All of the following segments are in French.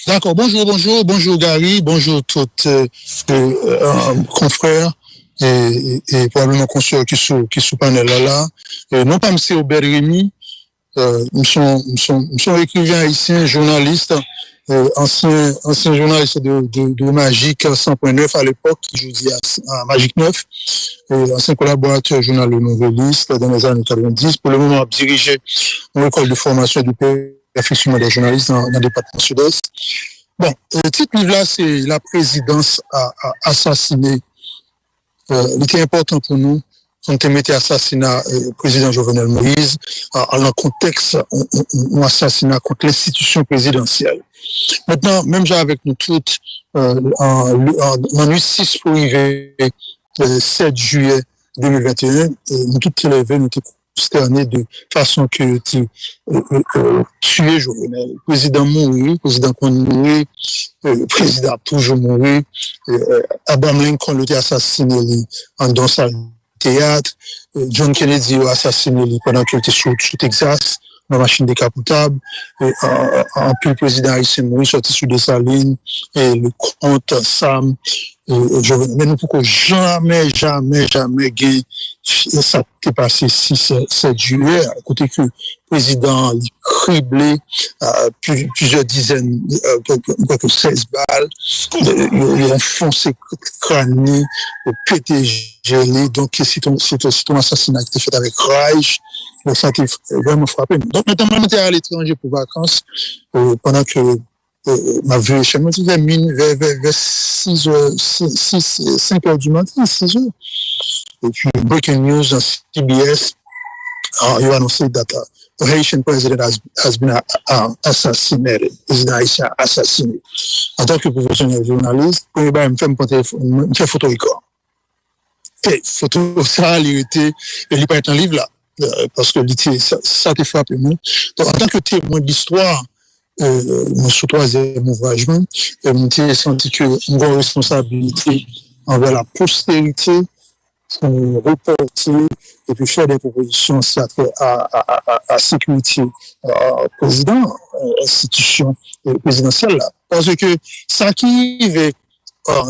D'accord, bonjour Gary, bonjour toutes confrères et probablement consoeurs qui sont panel là. Non pas M. Aubert Rémy, nous sommes écrivains haïtiens, journalistes, ancien journaliste de Magic 100.9 à l'époque, je dis à Magic 9, ancien collaborateur journal Le Nouvelliste dans les années 90. Pour le moment, dirigé une école de formation du perfectionnement des journalistes dans le département sud-est. Bon, le titre livre-là, c'est La présidence a assassiné. Il était important pour nous quand on mettait assassinat président Jovenel Moïse en un contexte un assassinat contre l'institution présidentielle. Maintenant, même j'ai avec nous toutes en nuit 6 pour arriver 7 juillet 2021, nous toutes élevés, nous consternés de façon que tuer Jovenel. Président mouru, président qu'on mouru, président toujours mouru, Abraham Lincoln l'a assassiné dans sa théâtre, John Kennedy a assassiné pendant qu'il était sous Texas, dans la machine décapotable, en plus le président haïtien mouru sorti sous Dessalines, et le comte Sam, mais nous pouvons jamais gagner ça qui est passé 6-7 juillet, à côté que le président criblé plusieurs dizaines, que 16 balles, il a enfoncé crâne, pété gelé, donc c'est un assassinat qui était fait avec rage, ça a été vraiment frappé. Donc notamment, on était à l'étranger pour vacances, pendant que ma vue chez moi, vers 6 heures, 5 heures du matin, 6 heures. Et puis, breaking news on CBS, you announced that the Haitian president has been assassinated. Président haïtien assassiné. En tant que professionnel journaliste, premier bail, me fait photo record. Et photo, ça, il pas être un livre là, parce que ça te frappe moi. Donc, en tant que témoin de l'histoire, mon troisième ouvrage, j'ai senti que nous avons une responsabilité envers la postérité pour reporter et puis faire des propositions à sécurité président, institution présidentielle. Là. Parce que ça qui arrive,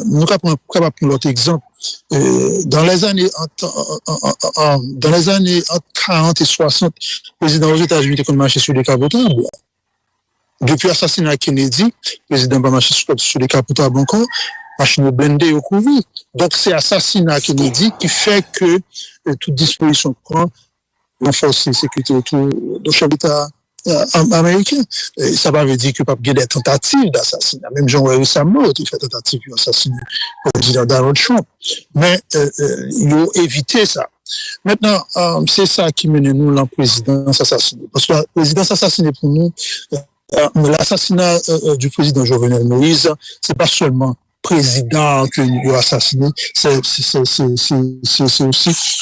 nous avons prendre l'autre exemple, dans les années entre 40 et 60, le président aux États-Unis était marché sur des capotables. Depuis l'assassinat de Kennedy, le président va marcher sur des capotables encore, machine blindée au Covid. Donc, c'est l'assassinat de Kennedy qui fait que toute disposition prend renforcer la sécurité autour de chef d'État américain. Et ça veut dire que pas y a des tentatives d'assassinat. Même Jean-Marie Samot a fait tentative d'assassiner le président Donald Trump. Mais ils ont évité ça. Maintenant, c'est ça qui mène nous la présidence assassinée. Parce que la présidence assassinée pour nous, l'assassinat du président Jovenel Moïse, c'est pas seulement président qu'il a assassiné, c'est aussi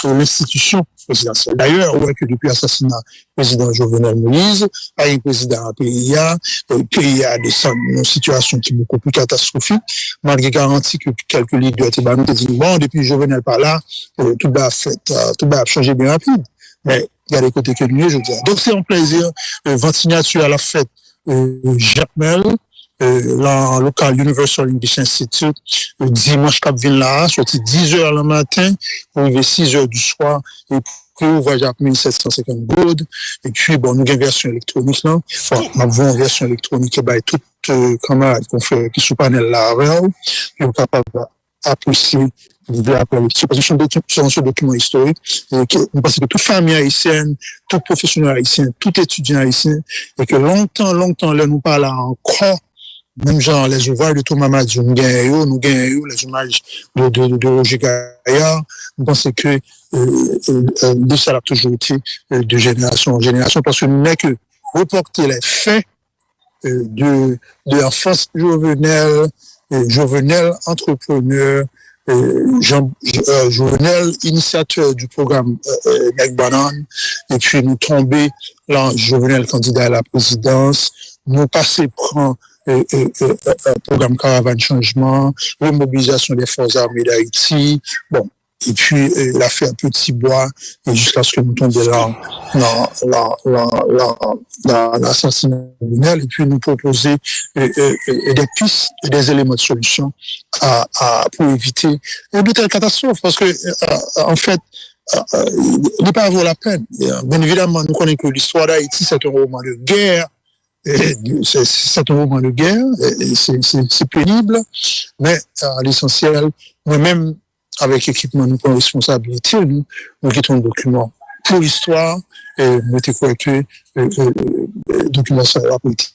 l'institution présidentielle. D'ailleurs, on voit que depuis l'assassinat du président Jovenel Moïse, il y a un président à PIA, une situation qui est beaucoup plus catastrophique, malgré garantie que quelques leaders étaient dit, bon, depuis Jovenel par là, tout va changer bien rapide. Mais il y a des côtés que mieux, je veux dire. Donc, c'est un plaisir, 20 signatures à la fête Jacques Mel, la local Universal English Institute, dimanche cap vin là, sorti 10h le matin, pour arriver 6h du soir, et puis on va Jacques 1750 gold, et puis bon, nous avons une version électronique là, nous avons une version électronique, et ben, tout camarades qui sont panel là, et on est capable d'apprécier parce que c'est un document historique, parce que toute famille haïtienne, tout professionnel haïtien, tout étudiant haïtien, et que longtemps, là, nous parlons encore, même genre les ouvrages de Thomas Madiou, nous gagnons les images de Roger Gaillard, nous pensons que ça a toujours été de génération en génération, parce que nous n'avons que reporter les faits de l'enfance Jovenel entrepreneur, Jovenel, initiateur du programme Meg Banane, et puis nous tomber là, Jovenel candidat à la présidence, nous passer prend programme Caravane Changement, remobilisation des forces armées d'Haïti, bon, Et puis, il a fait un petit bois jusqu'à ce que nous tombions dans l'assassinat criminel et puis nous proposer des pistes et des éléments de solution pour éviter de telles catastrophes. Parce que, en fait, il n'est pas vaut la peine. Bien évidemment, nous connaissons que l'histoire d'Haïti, c'est un roman de guerre. C'est un roman de guerre, c'est pénible, mais à l'essentiel, moi-même, avec l'équipement, nous prenons responsabilité, nous quittons le document pour l'histoire, et nous étions croyons que le document ça a été,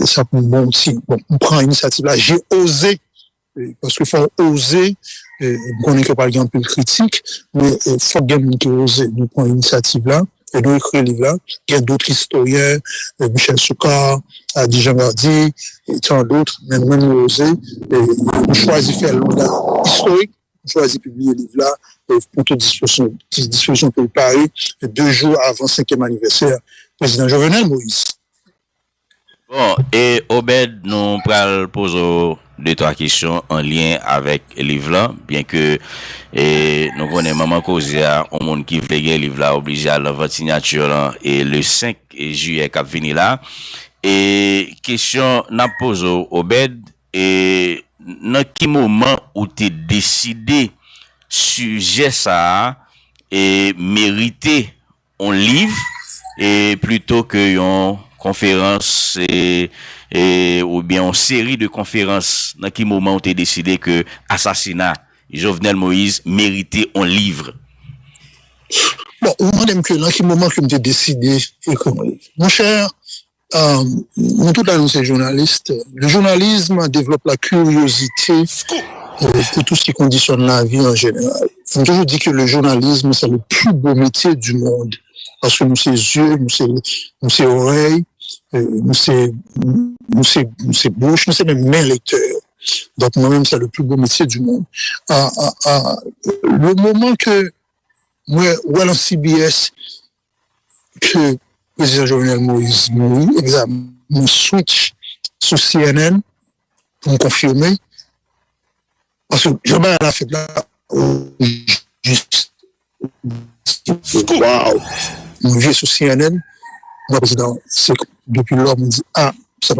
ça peut bon aussi. Bon, on prend l'initiative là, j'ai osé, parce qu'il faut oser, on connaît que par exemple le critique, mais il faut bien oser, nous prenons l'initiative là, et nous écrire le livre là. Il y a d'autres historiens, Michel Souka, Adi Jean Gardi, et tant d'autres, mais nous même osé, nous choisissons faire le langage historique, nous choisissons publier le livre là, pour toute disposition pour le Paris, 2 jours avant le 5e anniversaire, président Jovenel Moïse. Bon, et Obed, nous pral poser 2-3 questions en lien avec le livre là, bien que nous connaissons maman Kozia, au monde qui veut le livre là, obligé à la signature là, et le 5 juillet qui venu là. Et question n'a posé Obed, et dans quel moment où tu décidé sujet ça et mériter un livre et plutôt que une conférence ou bien une série de conférences, dans quel moment où tu décidé que assassinat Jovenel Moïse méritait un livre? Bon, au moment même que dans quel moment que j'ai décidé d'écrire un livre. Mon cher, nous tous là, nous sommes journalistes. Le journalisme développe la curiosité pour tout ce qui conditionne la vie en général. On toujours dit que le journalisme, c'est le plus beau métier du monde. Parce que nous, c'est yeux, nous, c'est oreilles, nous, c'est bouche, nous, c'est même main lecteur. Donc, moi-même, c'est le plus beau métier du monde. Le moment que, moi, dans CBS, que le président Jovenel Moïse mourit, mon switch sur CNN pour me confirmer, parce que Jean-Baptiste a fait là, juste, waouh, mon vieux sur CNN, mon président, depuis lors, me dit, ça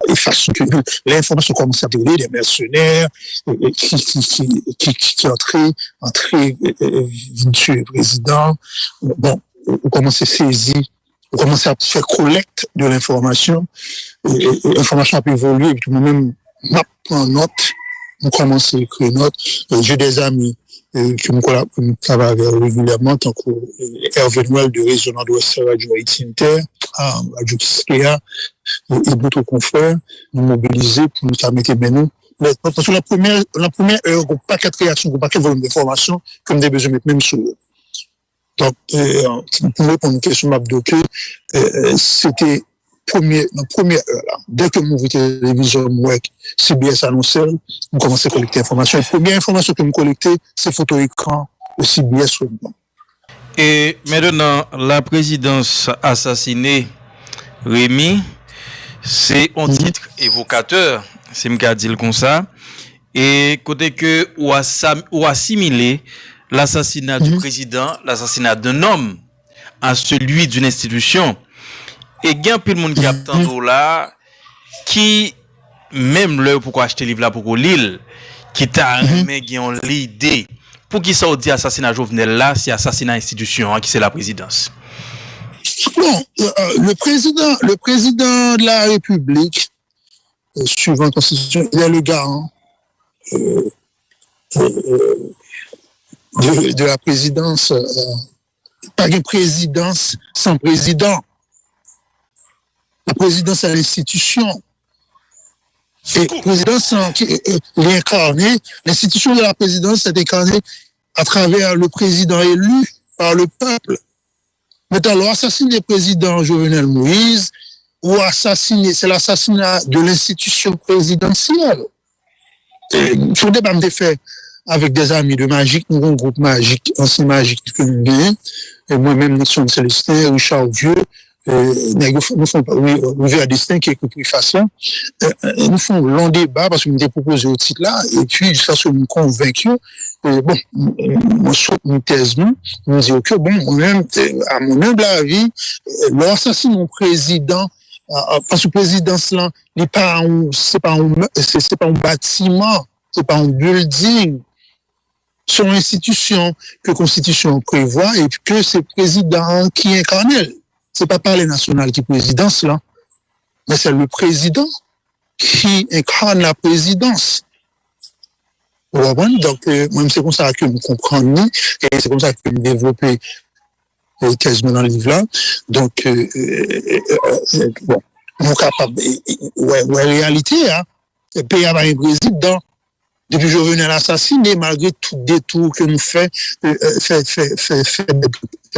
efface que l'information commence à dérouler, des mercenaires qui entraient tuer le président. Bon, on commence à saisir, on commence à faire collecte de l'information, et l'information a pu évoluer, et puis moi-même, je prends note, on commence à écrire note. J'ai des amis que je travaille régulièrement, tant que Hervé Noël de Réseau Nord-Ouest Radio Haïti Inter, Radio Kiskeya, et d'autres confrères, nous mobiliser pour nous permettre maintenant. Parce que la première heure, on n'a pas 4 réactions, on n'a pas 4 volumes d'informations, comme des besoins mettre même sur eux. Donc, pour répondre à une question m'abdoquée, c'était la première heure là. Dès que mon télévision, CBS annonçait, on commençait à collecter l'information. La première information que nous collectons, c'est photo écran de CBS. Et maintenant, la présidence assassinée, Rémi, c'est un titre évocateur, c'est me dire comme ça. Et côté que ou assimiler l'assassinat du président, l'assassinat d'un homme à celui d'une institution. Et il y a plus de monde qui attend là, qui, même l'heure pour acheter le livre là pour lire, qui t'a remis l'idée, pour qui ça dit assassinat Jovenel là, c'est assassinat institution, qui c'est la présidence. Bon, le président de la République, suivant la Constitution, il est le garant de la présidence. Pas une présidence sans président. La présidence est l'institution. Et la présidence est incarnée. L'institution de la présidence est incarnée à travers le président élu par le peuple. Maintenant, l'assassiné du président Jovenel Moïse, ou assassiné, c'est l'assassinat de l'institution présidentielle. Je ne pas me faire avec des amis de Magique, nous avons un groupe Magique, ancien Magique que nous avons, et moi-même, Nixon Célestin, Richard Vieux, nous font ouvrir à destin qui est plus facile. Nous font long débat parce que nous avons proposé au titre là, et puis jusqu'à ce que nous convaincus, bon, moi, une thèse, nous disons que bon, moi-même, à mon humble avis, l'assassin mon président, parce que le président, c'est pas un bâtiment, c'est pas un building, c'est une institution que la Constitution prévoit et que c'est le président qui incarne. C'est pas par les nationales qui présidence là, mais c'est le président qui incarne la présidence. Vous comprenez? Donc, moi, c'est comme ça que nous comprenons, et c'est comme ça que nous développons quasiment dans le livre là. Donc, bon, nous capables, ouais, réalité, hein, le pays a un président. Depuis que je venais l'assassiner, malgré tout détour que nous fait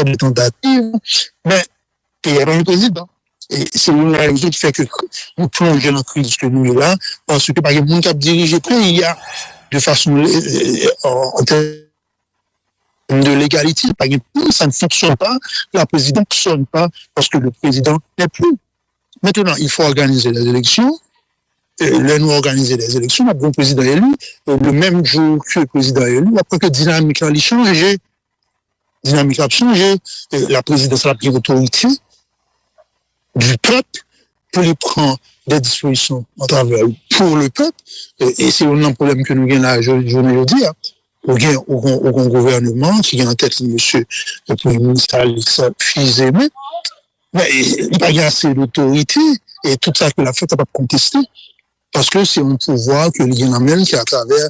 des tentatives, mais il y a un président. Et c'est une raison qui fait que nous plongeons dans la crise que nous là, parce que par exemple, nous qui dirigé le pays, il y a de façon en termes de légalité, par exemple, ça ne fonctionne pas, la présidence ne fonctionne pas parce que le président n'est plus. Maintenant, il faut organiser les élections. Là, nous organiser les élections, le bon président élu, le même jour que le président élu, après que dynamique a changé, la présidence a pris l'autorité du peuple pour lui prendre des dispositions à travers pour le peuple, et c'est un problème que nous avons là, je ne dis, au gouvernement qui est en tête de monsieur le premier ministre Alex Fizé, mais il n'y a pas assez d'autorité, et tout ça que la fête n'a pas contesté. Parce que c'est un pouvoir que l'Union amène qui à travers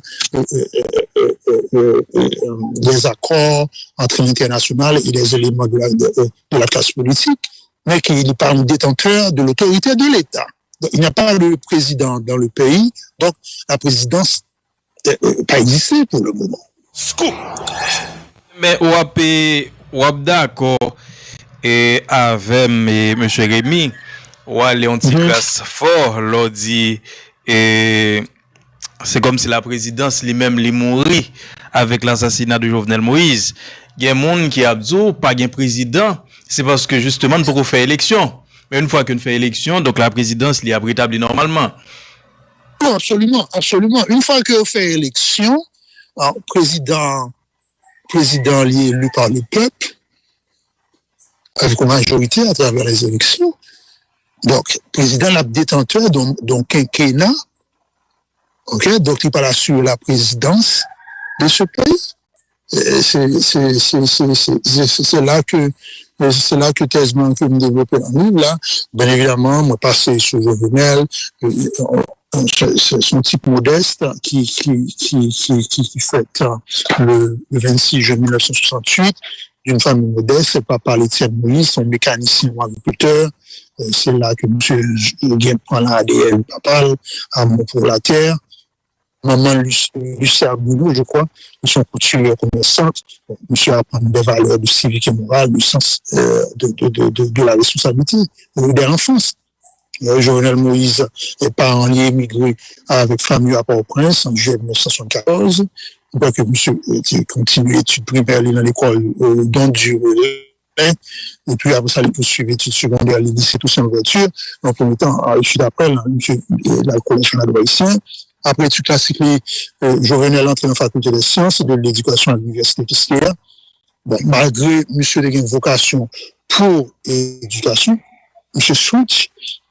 les accords entre l'international et les éléments de la classe politique, mais qu'il n'est pas un détenteur de l'autorité de l'État. Donc, il n'y a pas de président dans le pays, donc la présidence n'a pas existé pour le moment. Scoop. Mais on est d'accord avec M. Rémy, ou aller en petit place fort, l'on dit. Et c'est comme si la présidence lui-même lui mourit avec l'assassinat de Jovenel Moïse. Il y a des gens qui a dit pas de président, c'est parce que justement nous pouvons faire élection. Mais une fois qu'on fait élection, donc la présidence l'y a rétabli normalement. Non, absolument, absolument. Une fois qu'on fait élection, le président est élu par le peuple avec une majorité à travers les élections. Donc, le président est détenteur d'un quinquennat, ok, donc il peut assurer la présidence de ce pays. C'est là que thèsement que nous développons dans le livre, là. Bien évidemment, moi, passé sur Jovenel, son type modeste qui fête le 26 juin 1968, d'une famille modeste, c'est papa Étienne Moïse, son mécanicien ou agriculteur. C'est là que monsieur Guin prend l'ADN papa, amour pour la terre. Maman Lucia Boulou, je crois, ils sont couturiers commerçantes. Monsieur apprend des valeurs de civique et morale, du sens de la responsabilité de l'enfance. Jovenel Moïse est parent lié émigré avec famille à Port-au-Prince en juillet 1974. Donc, monsieur continue l'étude primaire dans l'école d'Ondu. Et puis après ça, il poursuit l'étude secondaire, les lycées, tout ça en voiture. En premier temps, ensuite après, la Collège national de haïtien. Après études classiques, Jovenel entre dans la faculté des sciences et de l'éducation à l'université Piscaya. Bon, malgré monsieur de une vocation pour l'éducation, monsieur switch,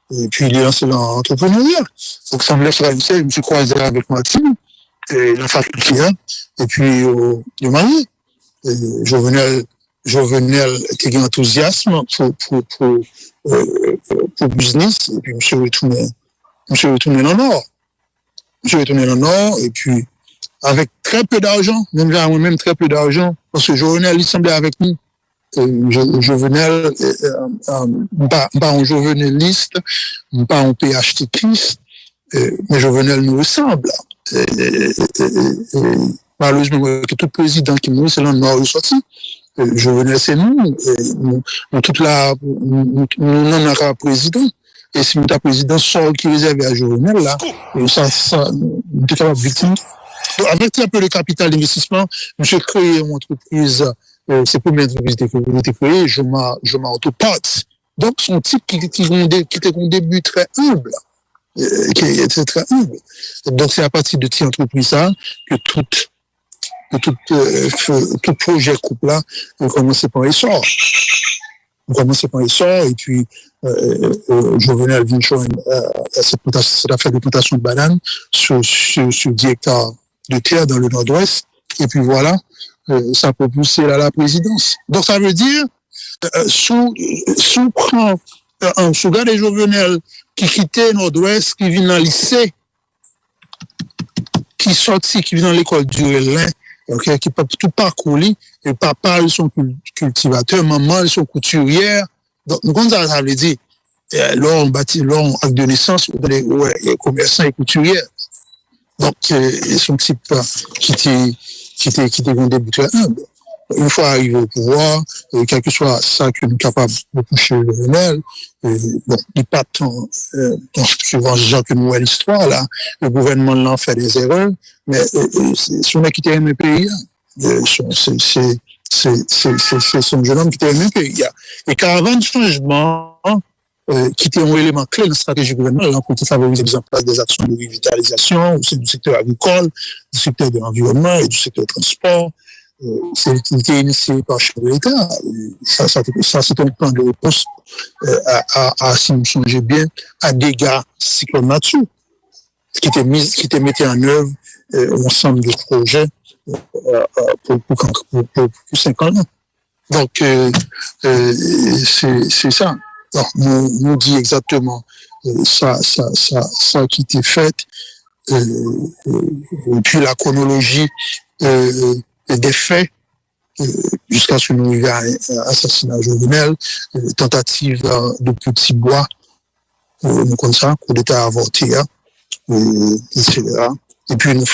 et puis il est lancé dans l'entrepreneuriat. Donc ça me laisse réaliser, je me suis croisé avec Martine, et la faculté, et puis le marié. Jovenel qui a un enthousiasme pour business, et puis monsieur retourné dans le Nord. Monsieur retourné dans le Nord, et puis avec très peu d'argent, même très peu d'argent, parce que Jovenel, il semblait avec nous. Jovenel, pas un joveneliste, pas un PHTQiste, mais Jovenel nous ressemble. Malheureusement, tout président qui mourit, c'est là le Nord est sorti. Jovenel, c'est nous. Toute la, nous n'en avons pas président. Et si notre président sort qui est réservé à Jovenel, là, ça, nous sommes capables de victime. Donc, avec un peu de capital d'investissement, monsieur créé une entreprise, c'est pour mes entreprises que vous avez créé, je m'autoparts. Donc, son type qui était un début très humble, qui était très humble. Donc, c'est à partir de cette entreprise ça que tout projet couple là commençait par essor. Et puis Jovenel vient joindre cette affaire de plantation de bananes sur 10 hectares de terre dans le nord-ouest. Et puis voilà, ça peut pousser à la présidence. Donc ça veut dire, sous garde Jovenel qui quittait le nord-ouest, qui vient dans le lycée, qui sortit, qui vient dans l'école du Relin, okay, qui peut tout parcourir, et papa, ils sont cultivateurs, maman, ils sont couturières. Donc, nous, comme ça veut dire, là, on bâtit, là, on acte de naissance, les commerçants et couturières. Donc, ils sont type qui était un débutant humble. Une fois arrivé au pouvoir, quel que soit ça que nous sommes capables de toucher le Renel, bon, il pas tant, suivant les gens que nous voyons l'histoire, là, le gouvernement l'a fait des erreurs, mais c'est un qui était aimé pays, c'est son jeune homme qui était aimé pays. Et qu'avant le changement, qui était un élément clé de la stratégie gouvernementale pour favoriser la mise en place des actions de revitalisation au sein du secteur agricole, du secteur de l'environnement et du secteur transport. C'est été initié par le chef de l'État. Ça c'est un plan de réponse si vous songez bien, à dégâts cyclone nature, qui était mis en œuvre un ensemble de projets pour 5 ans. Donc, c'est ça. Donc, nous dit exactement ça qui était fait, et puis la chronologie des faits, jusqu'à ce que nous arrivions à l'assassinat Jovenel, tentative de Petit Bois, comme ça, coup d'État avorté, etc. Et puis nous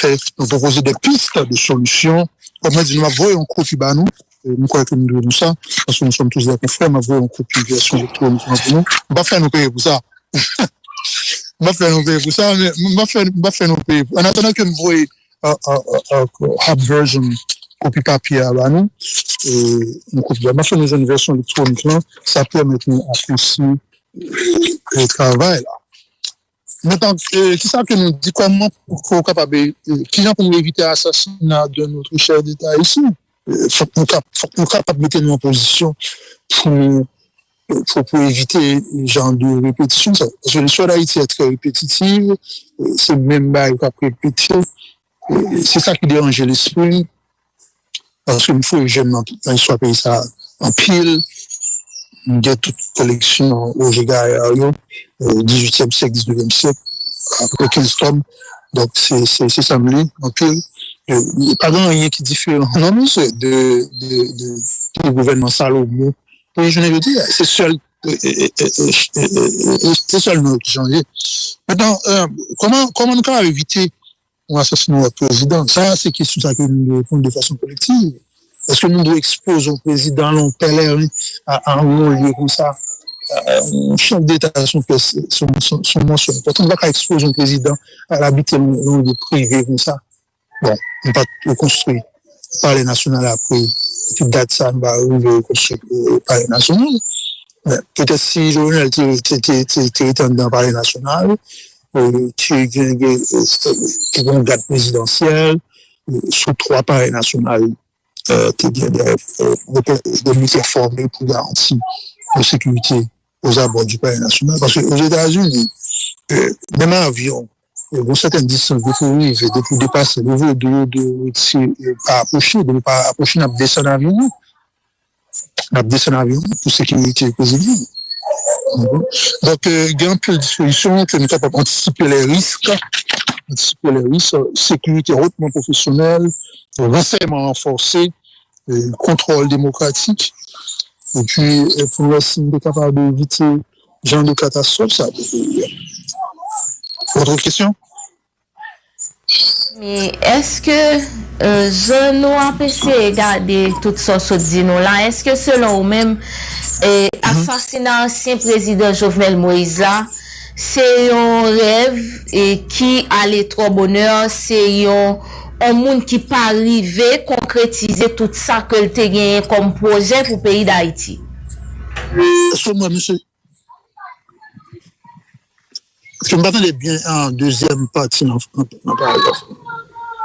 proposons des pistes de solutions. Comme on dit, nous avons un copie à nous. Nous croyons que nous devons ça, parce que nous sommes tous des confrères, nous avons un copie de version électronique pour nous. On va faire nos payer pour ça. On va faire nos payer pour ça, mais on va faire nos payer. En attendant que nous voyons hard version copie papier à nous, nous faisons une version électronique là, ça permet de nous apprécier le travail là. Maintenant, c'est ça que nous dit comment faut capable, qui gens pour nous éviter l'assassinat de notre chef d'État ici. Faut qu'on capable mettre nous en position pour éviter le genre de répétition. Parce que l'histoire d'Haïti est très répétitive, c'est le même bail qu'on a répété. C'est ça qui dérange l'esprit. Parce qu'il faut que j'aime dans l'histoire pays ça en pile. Il y a toute collection au Giga 18e siècle, 19e siècle, à peu près 15 tomes. Donc, c'est ça, en pile. Il n'y a pas rien qui est différent. Non, mais c'est de gouvernement Salomon. Et je veux dire, c'est seul nous qui change. Maintenant, comment nous pouvons éviter l'assassinat du président? Ça, c'est question que nous répondons de façon collective. Est-ce que nous devons exposer au président long pèlerin à un lieu comme ça? Un chef d'État, son mention. Pourtant, on ne va pas exposer au président à l'habiter dans un lieu privé comme ça. Bon, on va le construire. Le palais national après, toute date ça, on va construire le palais national. Peut-être si Jovenel était dans le palais national, tu as une garde présidentielle, sous 3 palais nationaux, des militaires formés pour garantir la sécurité aux abords du palais national. Parce qu'aux États-Unis, même un avion, une certaine distance de courir, de dépasser le vol, de pas approcher, de ne pas approcher, de descendre l'avion. De descendre l'avion pour sécurité président. Donc, il y a un peu de solutions que nous sommes capables d'anticiper les risques, sécurité hautement professionnelle, renseignement renforcé, contrôle démocratique, et puis pour essayer d'être capable d'éviter ce genre de catastrophe, ça. Autre question? Mais est-ce que je nous empêche de regarder toutes sortes de dino là? Est-ce que selon vous-même, assassinat ancien président Jovenel Moïse, c'est un rêve et qui allait trop bonheur, c'est un monde qui pas arrivé concrétiser tout ça que le te gagné comme projet pour le pays d'Haïti? Je m'attendais bien en deuxième partie dans le paragraphe.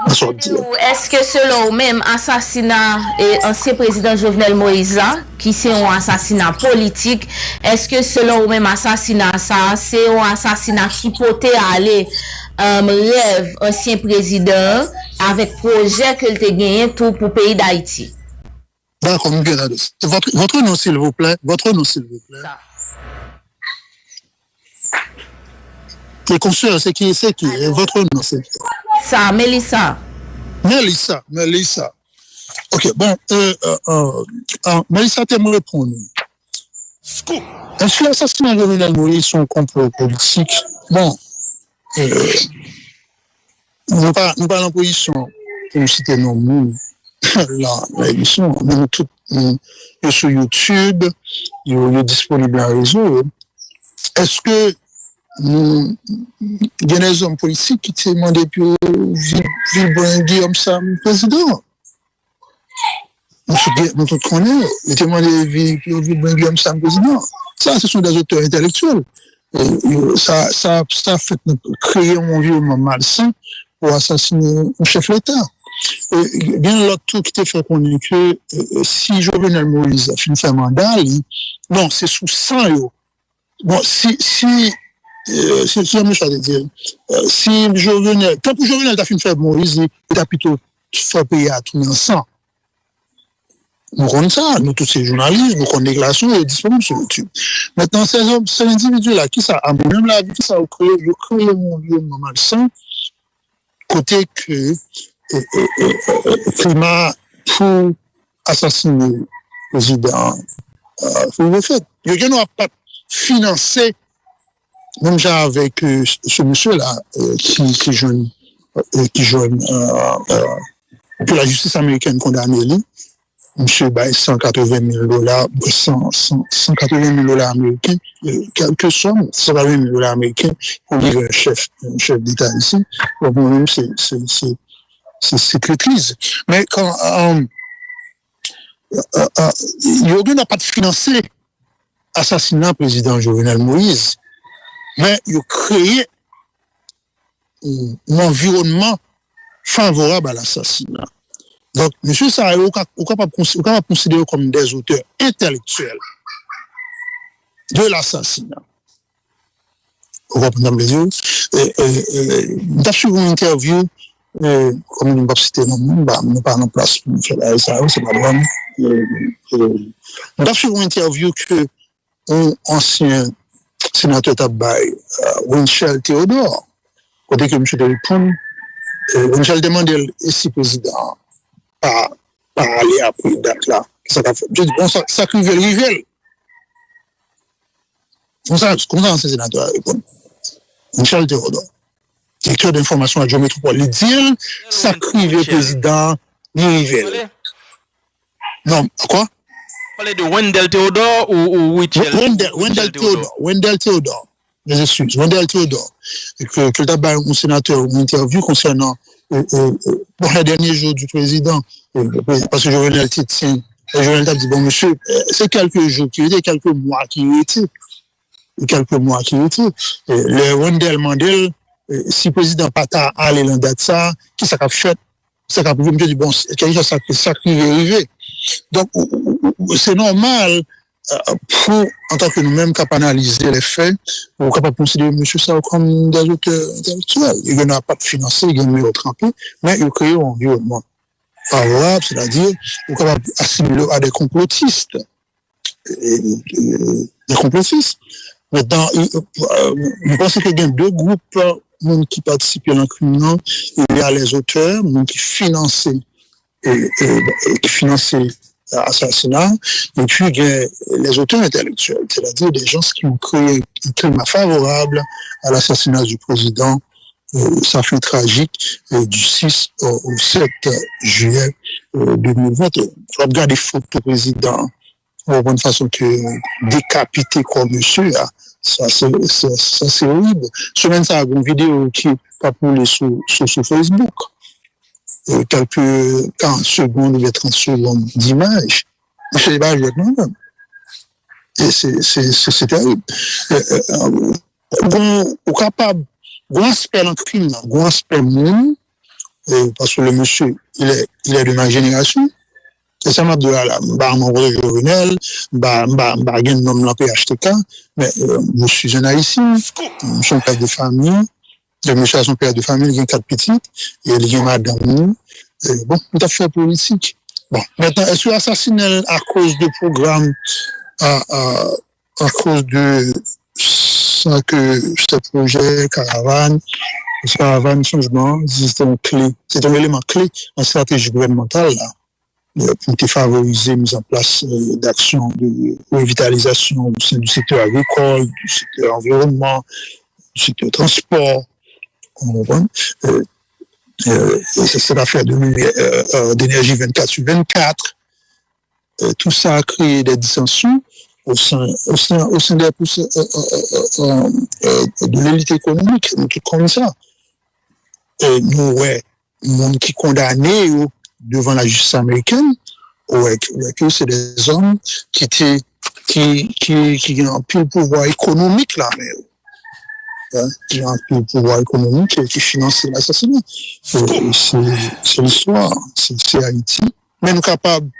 Est-ce que selon vous-même, assassinat et ancien président Jovenel Moïse, qui c'est un assassinat politique, est-ce que selon vous-même, assassinat ça, c'est un assassinat qui peut aller rêve ancien président avec projet que le gagné tout pour le pays d'Haïti? D'accord, votre nom, s'il vous plaît. Votre nom, s'il vous plaît. Ça. Et consul, c'est qui? Votre nom, c'est qui? Ça, Mélissa. Mélissa. Ok, bon, Mélissa, tu me répondre. Est-ce que l'assassinat de Jovenel Moïse sont un complot politique? Bon, nous parlons en position pour citer nos mots. Là, ils sont sur YouTube, ils sont disponibles en réseau. Est-ce que nous, il y a des hommes politiques qui te demandent pour Vilbrun Guillaume Sam président? Nous te connaissons, ils te demandent pour Vilbrun Guillaume Sam président. Ça, ce sont des auteurs intellectuels. Ça fait créer un environnement malsain pour assassiner un chef d'État. Bien l'autre tout qui te fait connaître que si Jovenel Moïse a fini faire mandat, bon, c'est sous 100 euros. Bon, si Jovenel, quand pour Jovenel a fini faire Moïse, il a plutôt fait payer à tout le monde 100. Nous connaissons ça, nous tous ces journalistes, nous connaissons les déclarations disponibles sur YouTube. Maintenant, ces individus-là, qui ça, à moi-même la vie, qui ça a créé un environnement malsain, côté que climat pour assassiner le président, faut le faire. Il y a pas financé, même genre avec ce monsieur-là, qui joue que la justice américaine condamne lui. Monsieur bail $180,000, $180,000 américains, quelques sommes, $180,000 américains pour livrer un chef d'État ici. Pour nous, c'est très triste. Mais quand il n'a pas financé l'assassinat président Jovenel Moïse, mais il a créé un environnement favorable à l'assassinat. Donc, M. Sarah, on est capable de considérer comme des auteurs intellectuels de l'assassinat. Vous comprenez ce que je veux dire? Nous avons suivi une interview, comme nous ne pas citer non, nous pas en place pour faire la SAO, c'est pas drôle. Nous avons suivi une interview que un ancien sénateur Tabaye, Winchell Théodore, côté que M. de répondre, Winchell demandait si président pas aller après une date là. Je dis, bon, ça crive rivel. Comme ça, un sénateur répond. Michel Théodore, directeur d'information à Joe Métropole, il dit, ça crive le président rivel. Non, quoi? Vous parlez de Wendell Théodore ou Michel? Wendell Théodore. Les excuses. Wendell Théodore. Et que d'abord, un sénateur, une interview concernant pour les derniers jours du président, parce que Jovenel tient, Jovenel a dit, bon monsieur, c'est quelques jours qui étaient, quelques mois qui étaient. Le Wendell Mandel, si le président Pata allait dans date ça, qui ça a fait, ça a prouvé, je dis, bon, quelque chose ça qui est arrivé. Donc, c'est normal, pour, en tant que nous-mêmes, capable d'analyser les faits, pour capable de considérer M. Sao comme des auteurs intellectuels. Il n'a pas de financé, il n'a pas de trempé, mais il crée un environnement favorable, c'est-à-dire, il est capable d'assimiler à des complotistes. Maintenant, je pense qu'il y a deux groupes qui participent à l'incriminant. Il y a les auteurs, qui financent l'assassinat, et puis il y a les auteurs intellectuels, c'est-à-dire des gens qui ont créé un climat favorable à l'assassinat du président. Ça fait tragique du 6 au 7 juillet 2021. Il faut regarder les photos du président de bonne façon que décapité comme monsieur, ça c'est horrible. Semaine ça a une vidéo qui a poulé sur Facebook. Quelques 40 secondes ou 30 secondes d'image. Je ne sais pas, je vais non. Et c'est terrible. Ou capable, bon aspect en crime, bon aspect monde, parce que le monsieur, il est de ma génération. C'est ça m'a dit là, mon Jovenel, gen nom la PHTK, mais je suis un haïtien, je suis un père de famille, le monsieur a son père de famille, il a 4 petites, et il a madame, bon, tout à fait politique. Bon, maintenant, est-ce que assassiné à cause de programme, à cause de ça que ce projet, caravane, changement, c'est un élément clé en stratégie gouvernementale, là. Pour favoriser mise en place d'actions de revitalisation au sein du secteur agricole, du secteur environnement, du secteur transport. C'est cette affaire d'énergie 24 sur 24. Tout ça a créé des dissensions au sein de l'élite économique, tout comme ça. Nous, le monde qui condamné devant la justice américaine, que c'est des hommes qui ont plus le pouvoir économique là, mais qui ont plus le pouvoir économique et qui financent l'assassinat. C'est l'histoire, c'est Haïti. Mais nous sommes capables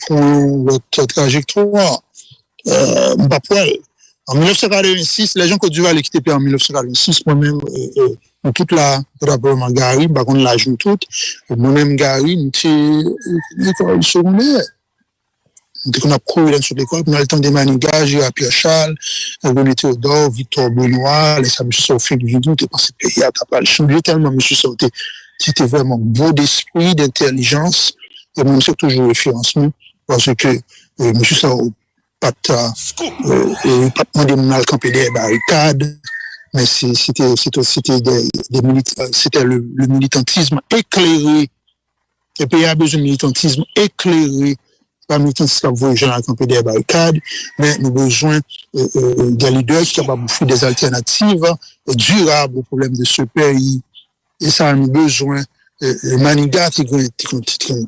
pour notre trajectoire, en 1986, les gens qui ont dû aller quitter en 1986, moi-même, toute la d'abord Gary, par contre la joue toute, moi-même Gary, nous étions l'école secondaire. On a couru sur l'école, on a le temps de manigages, à Pierre Charles, René Théodore, Victor Benoît, les amis Sophie Vidou, t'es passé pays à pas le changer tellement, monsieur Sauté, c'était vraiment beau d'esprit, d'intelligence, et moi, c'est toujours référencement, parce que monsieur Sauté, pas de mal camper des barricades, mais c'était le militantisme éclairé. Le pays a besoin de militantisme éclairé. Pas militantisme qui a voulu à camper des barricades, mais nous avons besoin des leaders qui sont capables de faire des alternatives durables aux problèmes de ce pays. Et ça, nous avons besoin de Manigat qui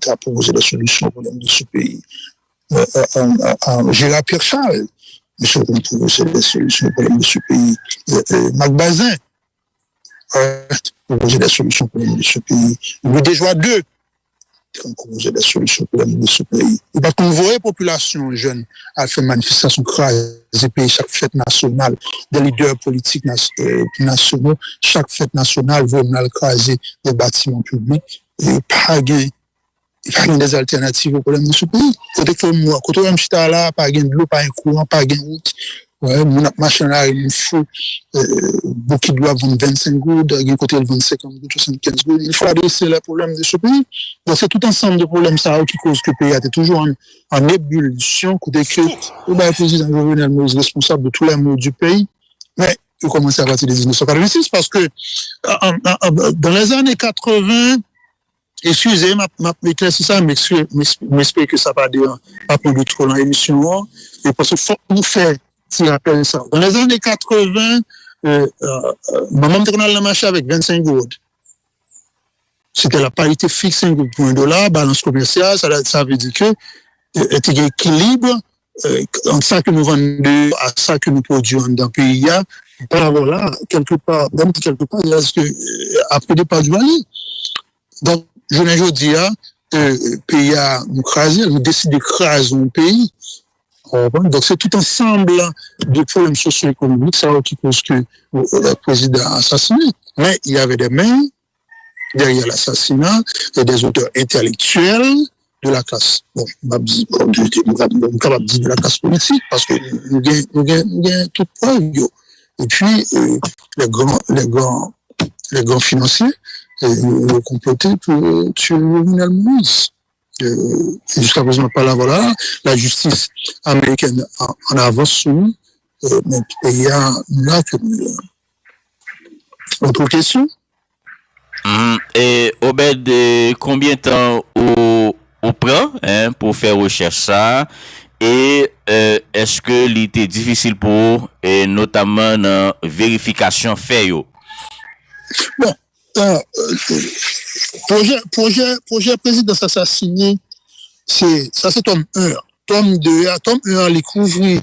a proposé la solution aux problèmes de ce pays. Gérard Pierre Charles, monsieur, on trouve des solutions au problème de ce pays. Marc Bazin, proposer des solutions au problème de ce pays. Louis Desjoie II, proposer des solutions au problème de ce pays. Et parce qu'on voit la population jeune à faire manifestation crasée pays chaque fête nationale, des leaders politiques nationaux, chaque fête nationale veut craser des bâtiments publics et pas il y a des alternatives au problème de ce pays. Côté que moi, quand on est là, pas de l'eau, pas un courant, pas de route. Ouais, mon machin là, il faut, beaucoup doivent vendre 25 gouttes, il côté le 25 gouttes, 75 gouttes. Il faut adresser les problèmes de ce pays. Donc, c'est tout ensemble de problèmes, ça, qui cause que le pays est toujours en ébullition, côté que, le président Jovenel Moïse responsable de tous les maux du pays. Mais, il commence à partir de 1986 parce que, dans les années 80, excusez, m'éclaircir ça, m'espère que ça va pas prendre trop dans l'émission, et parce que faut nous faire, si rappelle ça. Dans les années 80, maman était dans le marché avec 25 gouttes. C'était la parité fixe, 5 gouttes pour $1, balance commerciale, ça veut dire que, il y a équilibre, entre ça que nous vendons à ça que nous produisons dans le pays, voilà, quelque part, il y a ce que, après des pas du aller. Donc, je ne dis pas que le pays a nous crasé, nous décidons de craser un pays. Donc, c'est tout ensemble de problèmes socio-économiques, ça qui cause que le président a assassiné. Mais il y avait des mains derrière l'assassinat et des auteurs intellectuels de la classe. Bon, je suis capable de dire de la classe politique parce que nous avons tout preuve. Et puis, les grands financiers, ont comploté pour tuer Jovenel Moïse. Jusqu'à présent, pas là, voilà, la justice américaine en avance sur nous, mais il y a là que autre question. Et Obed, combien de temps on prend pour faire recherche ça? Et est-ce que l'était difficile pour, notamment dans vérification fait yo? Bon. Projet président assassiné, c'est tome 1. Tome 2, tome 1, les couvrir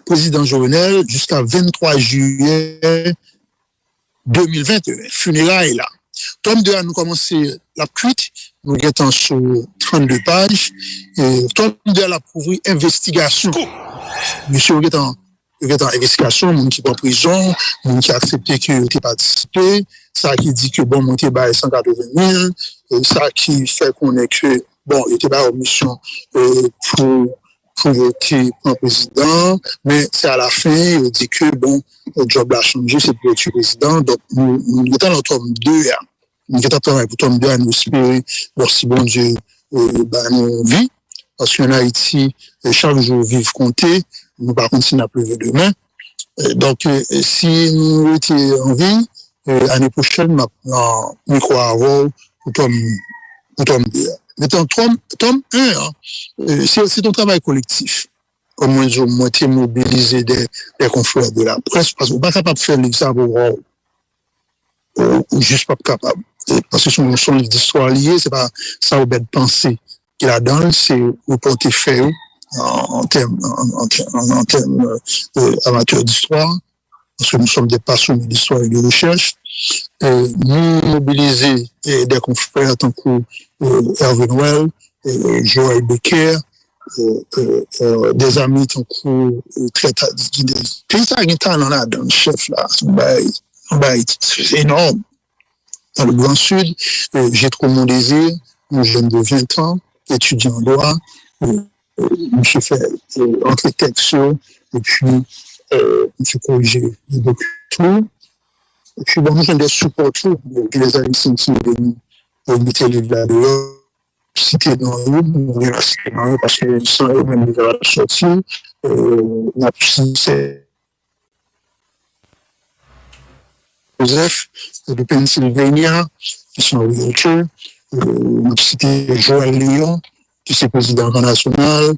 président Jovenel jusqu'à 23 juillet 2021. Funérailles là. Tome 2 a nous commencé la cuite, nous étions sur 32 pages, et tome 2 a prouvé investigation. Monsieur est en investigation, moun qui est en prison, moun qui a accepté qu'il ait participé, ça qui dit que bon, mon était 180 000, ça qui fait qu'on est que, bon, il était pas en mission pour être président, mais c'est à la fin, il dit que bon, le job a changé, c'est pour être président, donc nous sommes dans le tome 2, nous sommes travaillé pour tome 2 à nous espérer, bon, si bon Dieu, nous vit, parce qu'en Haïti, chaque jour vivre compter, nous par contre, si n'a pleuvé demain. Donc, si nous étions en vie, l'année prochaine, nous croyons avoir pour tome 2. Mais tome 1, c'est un travail collectif. Comme moi, j'ai moitié mobilisé des confrères de la presse, parce qu'on n'est pas capable de faire ça pour ou juste pas capable. Parce que son livre d'histoire lié, c'est pas ça au bête de penser qu'il a dans, c'est reporter fait en termes amateurs d'histoire, parce que nous sommes des passionnés d'histoire et de recherche. Nous mobiliser des confrères tant que Hervé Noël, Joël Becker, des amis tant que très talent là dans le chef là, c'est énorme. Dans le Grand Sud, j'ai trop mon désir, un jeune de 20 ans, étudiant en droit, je me suis fait entrer texto, et puis je me suis corrigé beaucoup tout. Et puis bon, nous avons des supports tout, et les amis sont de mettre les livres là-dehors, citer dans eux, nous voulons citer dans eux, parce que sans eux, même ils vont sortir, on a c'est Joseph de Pennsylvania, qui sont en wheelchair, on a cité Joël Léon, qui est président national,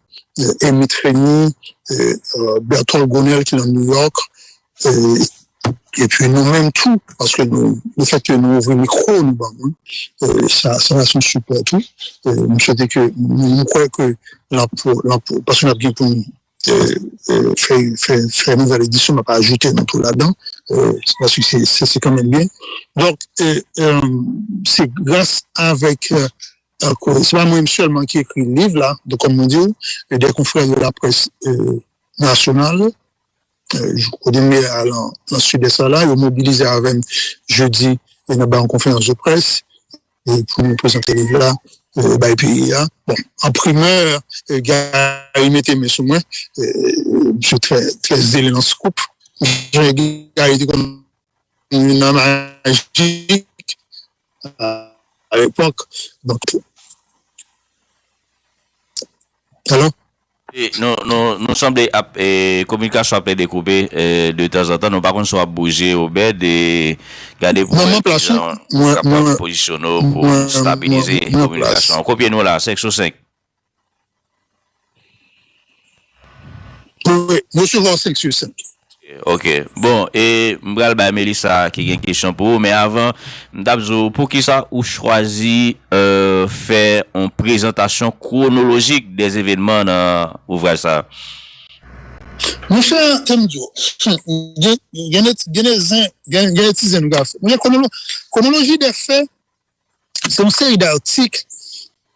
Emmett Régny, Bertrand Gonel qui est dans New York, et puis nous-mêmes tout, parce que le fait que nous ouvrons le micro, nous, ça va son support tout. Nous souhaitons que, nous croyons que parce qu'on a bien pour nous, faire une nouvelle édition, on ne va pas ajouter non tout là-dedans, parce que c'est quand même bien. Donc, c'est grâce avec, c'est pas moi seulement qui écrit le livre là, de comme on dit, et des confrères de la presse nationale. Je connais dans le sud-est là, ils ont mobilisé avec jeudi, il y a une conférence de presse, et pour nous présenter le livre là, et puis, bon, en primeur, Gary mettait mes sous moi, je suis très zélé dans ce groupe. J'ai été comme une magique à l'époque. Donc, alors? Et nous sommes des communications après découpées de temps en temps. Nous par contre soit bouger au bed et garder pour positionner pour stabiliser la communication. Copiez-nous là, 5 sur 5. Oui, nous souvent 5 sur 5. Ok, bon, et m'bral ba Melissa qui a une question pour vous, mais avant, m'dabzo, pour qui ça ou choisi faire une présentation chronologique des événements dans l'ouvrage ça? Mon cher Temdio, il y a des petits nous gaffe. Mais chronologie des faits, c'est une série d'articles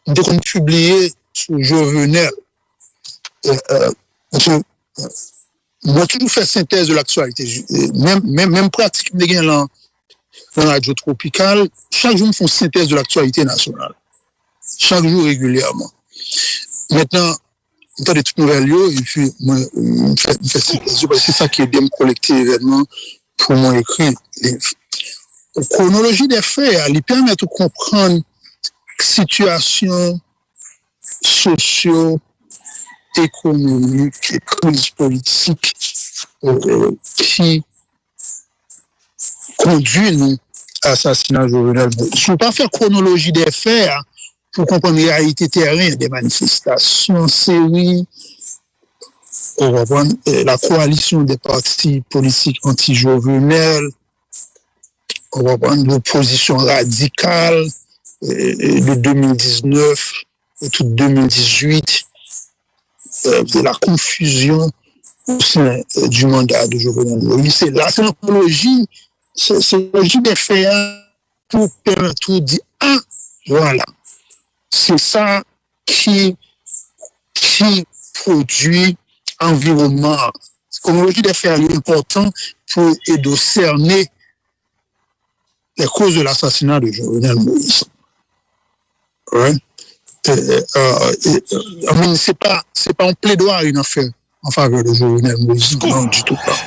qu'on publié sur Jovenel. Moi, toujours fait synthèse de l'actualité. Même pratique dans la radio tropicale, chaque jour, nous faisons synthèse de l'actualité nationale. Chaque jour, régulièrement. Maintenant, on a des toutes nouvelles lieux, et puis, moi, je fais synthèse. C'est ça qui aide à me collecter l'événement pour moi écrire les livres. La chronologie des faits, elle permet de comprendre la situation socio économique et crise politique qui conduit nous à l'assassinat Jovenel Moïse. Je ne peux pas faire chronologie des faits pour comprendre la réalité terrain des manifestations, séries, on va prendre la coalition des partis politiques anti-Jovenel, on va prendre l'opposition radicale de 2019 et tout 2018, la confusion au sein du mandat de Jovenel Moïse. C'est là, c'est l'apologie, c'est l'apologie des faits pour permettre de dire, ah, voilà, c'est ça qui produit environnement. Chronologie des faits est important pour aider à cerner les causes de l'assassinat de Jovenel Moïse. Ouais. C'est pas un plaidoyer en fait en faveur de Jovenel Moïse, non du tout pas.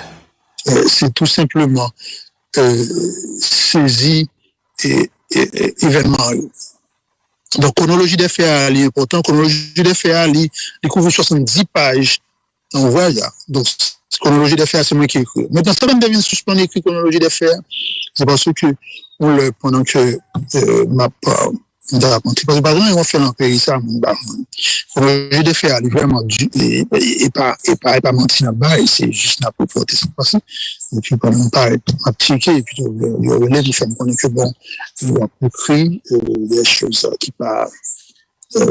C'est tout simplement saisi et événement. Donc, chronologie des faits est important. Chronologie des faits il couvre 70 pages. On voit, donc, chronologie des faits, c'est moi qui écris. Maintenant, ça va me devenir suspendre écrit chronologie des faits. C'est parce que, pendant que parce que par exemple, ils vont faire un pays ça, chronologie des faits, il est vraiment dû, et pas mentir là-bas, et c'est juste la propreté, c'est passé. Et puis, pendant qu'on parle, m'a checké, et puis, le relais, il fait me connaître que bon, il a écrit des choses qui pas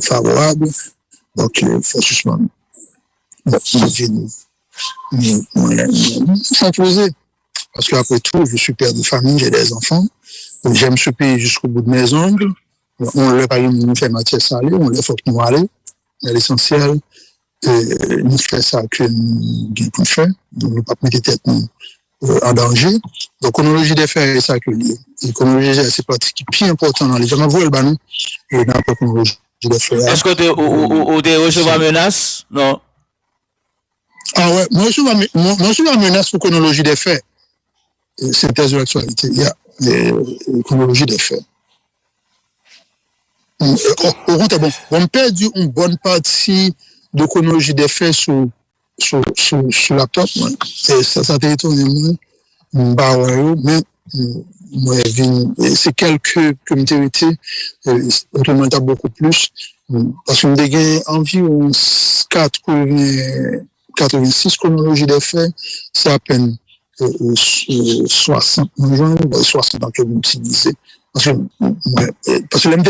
favorables. Donc, il faut suspendre. Donc, s'imposer. Parce qu'après tout, je suis père de famille, j'ai des enfants. J'aime ce pays jusqu'au bout de mes ongles. On ne l'a pas nous fait matière salée, on l'a faut que nous aller. Mais l'essentiel, nous fait ça que nous avons fait. Nous ne pas mettre tête nous en danger. Donc, chronologie des faits, c'est ça que lié. Et chronologie, c'est partie qui est plus important dans les gens. On voit le banon et dans la chronologie des faits. Est-ce que tu recevras menace? Non. Ah ouais, moi, je suis la menace pour chronologie des faits. C'est thèse de l'actualité. Il y a les chronologies des faits. Au compte, bon, on perd une bonne partie de chronologie des faits sur la top. Et ça t'a étonné, moi. Mais moi, c'est quelques communautés, autrement, t'as beaucoup plus. Parce qu'on a environ 86 chronologies des faits, c'est à peine 60 ans que vous utilisez. Parce que l'homme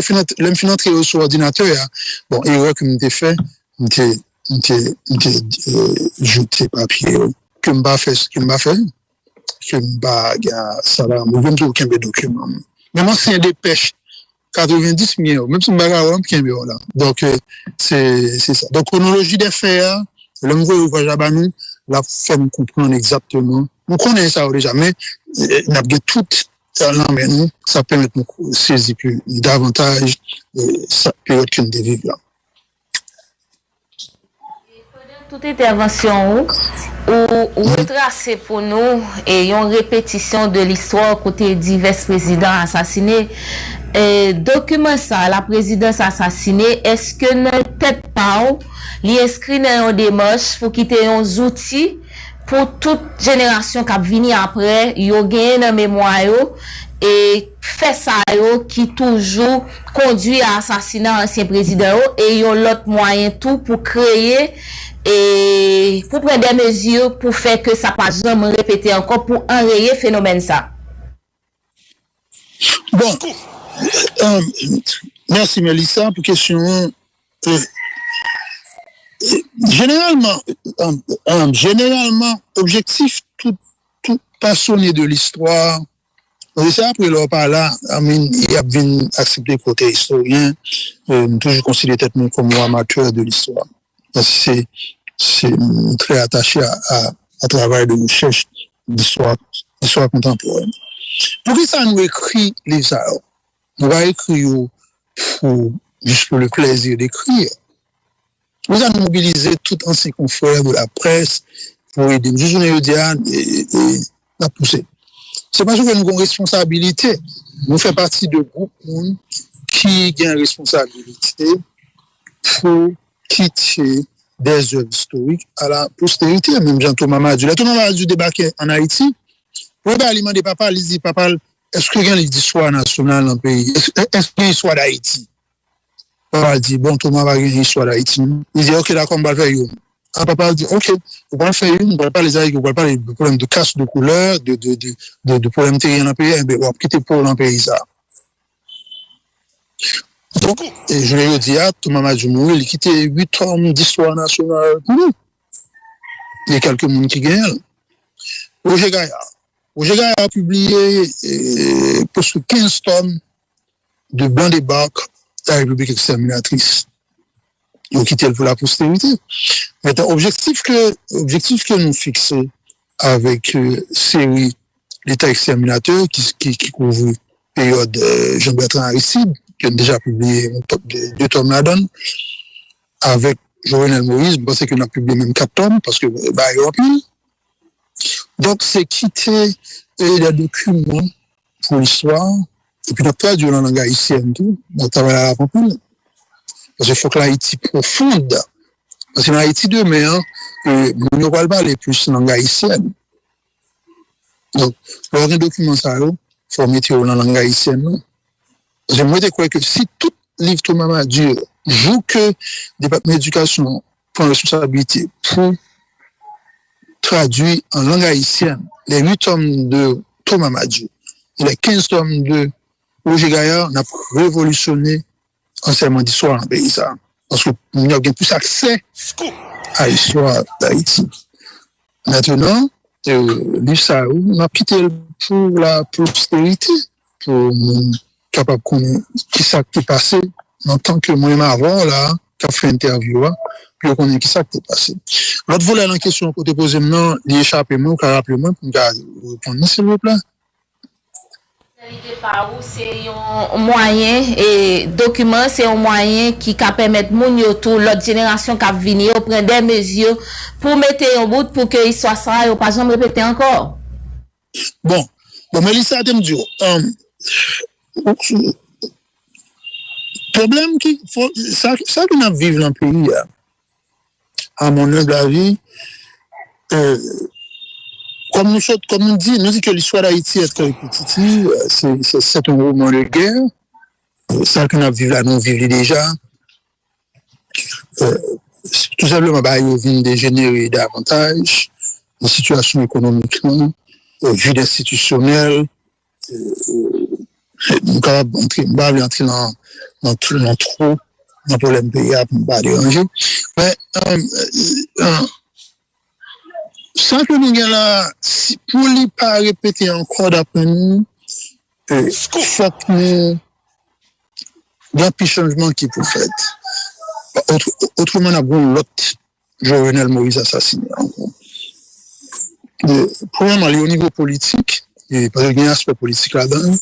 fait entrer sur l'ordinateur, bon, erreur que m'était fait, m'était jeté papier, que m'a fait, que m'a ça là, moi, même aucun document. Même c'est des pêches, 90 000, même si m'a là. Donc, c'est ça. Donc, chronologie des faits, l'homme voit Jabanou, la femme comprendre exactement. Nous connaissons ça déjà, mais nous avons tout talent, mais nous, ça permet de nous saisir plus davantage cette période que nous vivons là. Toute intervention ou retracer pour nous et une répétition de l'histoire côté divers présidents assassinés. Document ça, la présidence assassinée, est-ce que ne peut pas l'inscrit dans une démarche pour quitter un outil pour toute génération qui a venir après, yo gagne dans mémoire et fait ça qui toujours conduit à assassiner ancien président et yon l'autre moyen tout pour créer et pour prendre des mesures pour faire que ça pas jamais répéter encore pour enrayer phénomène ça. Bon, merci Mélissa pour question. Généralement, objectif tout passionné de l'histoire, c'est après leur par là, il a bien accepté côté historien, toujours considéré tête comme amateur de l'histoire. C'est très attaché à travail de recherche d'histoire contemporaine. Pour que ça nous écrit les arts, nous va écrire juste pour le plaisir d'écrire. Nous allons mobiliser tout ancien confrère de la presse pour aider nous. Je veux dire, et la pousser. C'est parce que nous avons une responsabilité. Nous faisons partie de groupes qui ont une responsabilité pour quitter des œuvres historiques à la postérité. Même Jean-Thomas Madu. Le Thomas Madu débarqué en Haïti. Pour alimenter papa, il dit, papa, est-ce qu'il y a une histoire nationale dans le pays? Est-ce qu'il y a une histoire d'Haïti? Papa dit, bon, Thomas va gagner une histoire d'Haïti. Il dit, ok, d'accord, on va faire une. Papa dit, ok, on va faire une, on ne parle pas les Haïtiens, on ne parle pas des problèmes de casse de couleur, de problèmes terriens dans le pays, mais on va quitter pour dans le pays, ça. Donc, et je lui ai dit, Thomas Madjou, il quittait 8 tomes d'histoire nationale pour nous. il y a quelques monde qui gagnent. Roger Gaillard a publié presque 15 tomes de blanc des barques de la République exterminatrice. Ils ont quitté pour la postérité. Maintenant, objectif que nous fixons avec série l'État exterminateur qui couvre période Jean-Bertrand Aristide, qui a déjà publié deux tomes là-dedans, avec Jovenel Moïse, je pense qu'on a publié même 4 tomes, parce que il y a plus. Donc, c'est quitter les documents pour l'histoire, et puis, on a traduit dans la langue haïtienne, tout, on travaille à la popule. Parce qu'il faut que l'Haïti profonde. Parce que l'Haïti demain, on ne parle pas les plus langue haïtienne. Donc, lors d'un document, ça, il faut mettre dans la langue haïtienne. Parce que moi, je crois que si tout livre Thomas Madieu joue que le département d'éducation prend responsabilité pour traduire en langue haïtienne les 8 tomes de Thomas Madieu et les 15 tomes de Roger Gaillard, on a révolutionné l'enseignement d'histoire dans le pays. Parce qu'on a plus accès à l'histoire d'Haïti. Maintenant, l'ISA, on a quitté pour la postérité, pour capable de connaître qui s'est passé en tant que moi avant, là, qui a fait interview, puis on connaît qui s'est passé. L'autre volet, la question que tu posée maintenant, l'échappement, ou rappelez-moi, pour me répondre, s'il vous plaît. C'est un moyen et document, c'est un moyen qui peut permettre tout l'autre génération qui venir prendre des mesures pour mettre en bout pour que l'histoire ça et pas jamais répéter encore. Bon, mais ça me dit problème qui ça que nous vivons dans le pays à mon humble avis comme nous dit que l'histoire d'Haïti est très répétitive, c'est un roman de guerre. Ça que nous vivons là, nous vivons déjà. Tout simplement, il vient dégénérer davantage. La situation économique, vue institutionnelle. Nous sommes entrer dans trop dans problème pays pour pas déranger. Mais ça que nous avons là, pour ne pas répéter encore d'après nous, il faut que nous ayons un changement qui peut faire. Autrement, nous avons l'autre Jovenel Moïse assassiné. Premièrement, au niveau politique, parce qu'il y a un aspect politique là-dedans,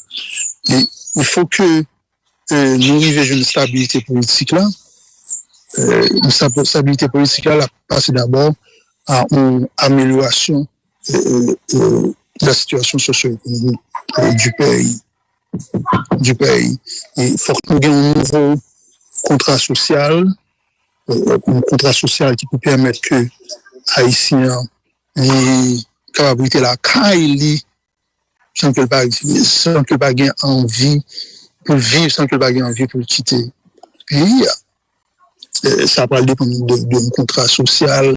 il faut que nous arrivions à une stabilité politique là. Une stabilité politique là, passe d'abord à une amélioration de la situation socio-économique du pays. Il faut que nous ayons un nouveau contrat social qui peut permettre que Haïtiens aient capacité la caille sans que le pas ait envie pour vivre, sans que le pas ait envie pour quitter le pays. Ça va dépendre d'un contrat social.